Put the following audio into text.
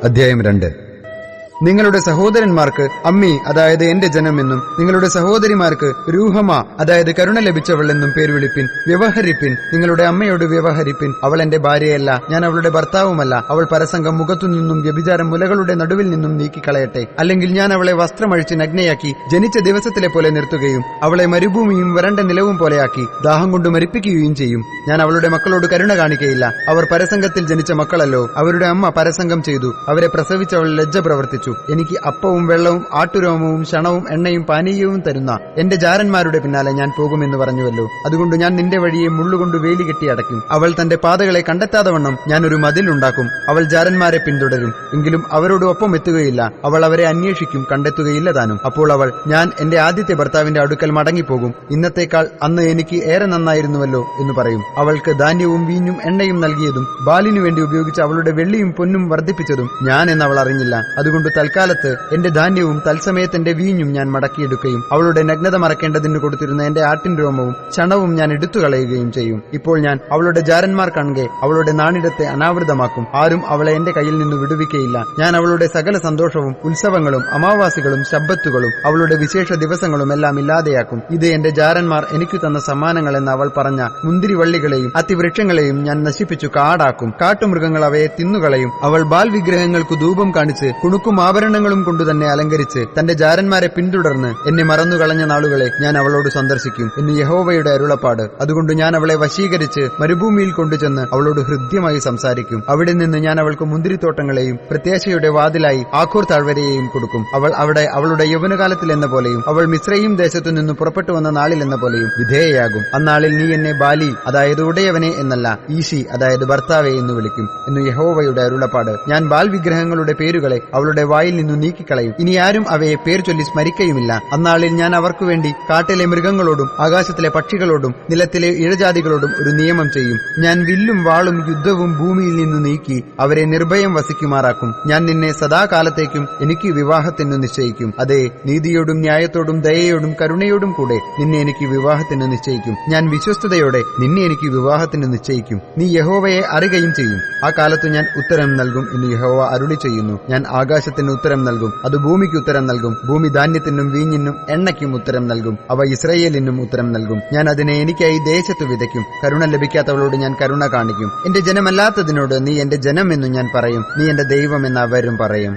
അധ്യായം 2. നിങ്ങളുടെ സഹോദരന്മാർക്ക് അമ്മി, അതായത് എന്റെ ജനമെന്നും നിങ്ങളുടെ സഹോദരിമാർക്ക് രൂഹമ, അതായത് കരുണ ലഭിച്ചവൾ എന്നും പേര് വിളിപ്പിൻ. വ്യവഹരിപ്പിൻ, നിങ്ങളുടെ അമ്മയോട് വ്യവഹരിപ്പിൻ. അവൾ എന്റെ ഭാര്യയല്ല, ഞാൻ അവളുടെ ഭർത്താവുമല്ല. അവൾ പരസംഗം മുഖത്തുനിന്നും വ്യഭിചാരം മുലകളുടെ നടുവിൽ നിന്നും നീക്കിക്കളയട്ടെ. അല്ലെങ്കിൽ ഞാൻ അവളെ വസ്ത്രമഴിച്ച് നഗ്നയാക്കി ജനിച്ച ദിവസത്തിലെ പോലെ നിർത്തുകയും അവളെ മരുഭൂമിയും വരണ്ട നിലവും പോലെയാക്കി ദാഹം കൊണ്ട് മരിപ്പിക്കുകയും ചെയ്യും. ഞാൻ അവളുടെ മക്കളോട് കരുണ കാണിക്കയില്ല. അവർ പരസംഗത്തിൽ ജനിച്ച മക്കളല്ലോ. അവരുടെ അമ്മ പരസംഗം ചെയ്തു, അവരെ പ്രസവിച്ചവൾ ലജ്ജ പ്രവർത്തിച്ചു. എനിക്ക് അപ്പവും വെള്ളവും ആട്ടുരോമവും ശണവും എണ്ണയും പാനീയവും തരുന്ന എന്റെ ജാരന്മാരുടെ പിന്നാലെ ഞാൻ പോകുമെന്ന് പറഞ്ഞുവല്ലോ. അതുകൊണ്ട് ഞാൻ നിന്റെ വഴിയെ മുള്ളുകൊണ്ട് വേലി കെട്ടി അടയ്ക്കും. അവൾ തന്റെ പാതകളെ കണ്ടെത്താതെ വണ്ണം ഞാൻ ഒരു മതിലുണ്ടാക്കും. അവൾ ജാരന്മാരെ പിന്തുടരും, എങ്കിലും അവരോട് ഒപ്പം എത്തുകയില്ല. അവൾ അവരെ അന്വേഷിക്കും, കണ്ടെത്തുകയില്ല താനും. അപ്പോൾ അവൾ, ഞാൻ എന്റെ ആദ്യത്തെ ഭർത്താവിന്റെ അടുക്കൽ മടങ്ങിപ്പോകും, ഇന്നത്തേക്കാൾ അന്ന് എനിക്ക് ഏറെ നന്നായിരുന്നുവല്ലോ എന്ന് പറയും. അവൾക്ക് ധാന്യവും വീഞ്ഞും എണ്ണയും നൽകിയതും ബാലിനു വേണ്ടി ഉപയോഗിച്ച് അവളുടെ വെള്ളിയും പൊന്നും വർദ്ധിപ്പിച്ചതും ഞാൻ എന്ന് അവൾ അറിഞ്ഞില്ല. അതുകൊണ്ട് തൽക്കാലത്ത് എന്റെ ധാന്യവും തത്സമയത്ത് എന്റെ വീഞ്ഞും ഞാൻ മടക്കിയെടുക്കുകയും അവളുടെ നഗ്നത മറക്കേണ്ടതിന് കൊടുത്തിരുന്ന എന്റെ ആട്ടിൻ രോമവും ചണവും ഞാൻ എടുത്തുകളയുകയും ചെയ്യും. ഇപ്പോൾ ഞാൻ അവളുടെ ജാരന്മാർ കൺകെ അവളുടെ നാണിടത്തെ അനാവൃതമാക്കും. ആരും അവളെ എന്റെ കയ്യിൽ നിന്ന് വിടുവിക്കയില്ല. ഞാൻ അവളുടെ സകല സന്തോഷവും ഉത്സവങ്ങളും അമാവാസികളും ശബ്ബത്തുകളും അവളുടെ വിശേഷ ദിവസങ്ങളും എല്ലാം ഇല്ലാതെയാക്കും. ഇത് എന്റെ ജാരന്മാർ എനിക്ക് തന്ന സമ്മാനങ്ങൾ എന്ന് അവൾ പറഞ്ഞ മുന്തിരിവള്ളികളെയും അത്തിവൃക്ഷങ്ങളെയും ഞാൻ നശിപ്പിച്ചു കാടാക്കും. കാട്ടുമൃഗങ്ങൾ അവയെ തിന്നുകളയും. അവൾ ബാൽ വിഗ്രഹങ്ങൾക്ക് ധൂപം കാണിച്ച് കുണുക്കും ആഭരണങ്ങളും കൊണ്ടുതന്നെ അലങ്കരിച്ച് തന്റെ ജാരന്മാരെ പിന്തുടർന്ന് എന്നെ മറന്നുകളഞ്ഞ നാളുകളെ ഞാൻ അവളോട് സന്ദർശിക്കും എന്ന് യഹോവയുടെ അരുളപ്പാട്. അതുകൊണ്ട് ഞാൻ അവളെ വശീകരിച്ച് മരുഭൂമിയിൽ കൊണ്ടുചെന്ന് അവളോട് ഹൃദ്യമായി സംസാരിക്കും. അവിടെ നിന്ന് ഞാൻ അവൾക്ക് മുന്തിരിത്തോട്ടങ്ങളെയും പ്രത്യാശയുടെ വാതിലായി ആഖോർ താഴ്വരയെയും കൊടുക്കും. അവൾ അവിടെ അവളുടെ യൗവനകാലത്തിൽ എന്ന പോലെയും അവൾ മിസ്രയീം ദേശത്തു നിന്ന് പുറപ്പെട്ടു വന്ന നാളിൽ എന്ന പോലെയും വിധേയയാകും. അന്നാളിൽ നീ എന്നെ ബാലി, അതായത് ഉടയവനെ എന്നല്ല, ഈശി, അതായത് ഭർത്താവെ എന്ന് വിളിക്കും എന്ന് യഹോവയുടെ അരുളപ്പാട്. ഞാൻ ബാൽ വിഗ്രഹങ്ങളുടെ പേരുകളെ അവളുടെ വായിൽ നിന്നു നീക്കിക്കളയും. ഇനി ആരും അവയെ പേർ ചൊല്ലി സ്മരിക്കയുമില്ല. അന്നാളിൽ ഞാൻ അവർക്കു വേണ്ടി കാട്ടിലെ മൃഗങ്ങളോടും ആകാശത്തിലെ പക്ഷികളോടും നിലത്തിലെ ഇഴജാതികളോടും ഒരു നിയമം ചെയ്യും. ഞാൻ വില്ലും വാളും യുദ്ധവും ഭൂമിയിൽ നിന്നു നീക്കി അവരെ നിർഭയം വസിക്കുമാറാക്കും. ഞാൻ നിന്നെ സദാകാലത്തേക്കും എനിക്ക് വിവാഹത്തിന് നിശ്ചയിക്കും. അതെ, നീതിയോടും ന്യായത്തോടും ദയയോടും കരുണയോടും കൂടെ നിന്നെ എനിക്ക് വിവാഹത്തിന് നിശ്ചയിക്കും. ഞാൻ വിശ്വസ്തയോടെ നിന്നെ എനിക്ക് വിവാഹത്തിന് നിശ്ചയിക്കും. നീ യഹോവയെ അറിയുകയും ചെയ്യും. ആ കാലത്തു ഞാൻ ഉത്തരം നൽകും എന്ന് യഹോവ അരുളി ചെയ്യുന്നു. ഞാൻ ആകാശത്തിന് ഉത്തരം നൽകും, അത് ഭൂമിക്ക് ഉത്തരം നൽകും. ഭൂമി ധാന്യത്തിനും വീഞ്ഞിനും എണ്ണയ്ക്കും ഉത്തരം നൽകും. അവ ഇസ്രായേലിനും ഉത്തരം നൽകും. ഞാൻ അതിനെ എനിക്കായി ദേശത്ത് വിതയ്ക്കും. കരുണ ലഭിക്കാത്തവളോട് ഞാൻ കരുണ കാണിക്കും. എന്റെ ജനമല്ലാത്തതിനോട് നീ എന്റെ ജനം എന്നു ഞാൻ പറയും. നീ എന്റെ ദൈവം എന്ന് അവരും പറയും.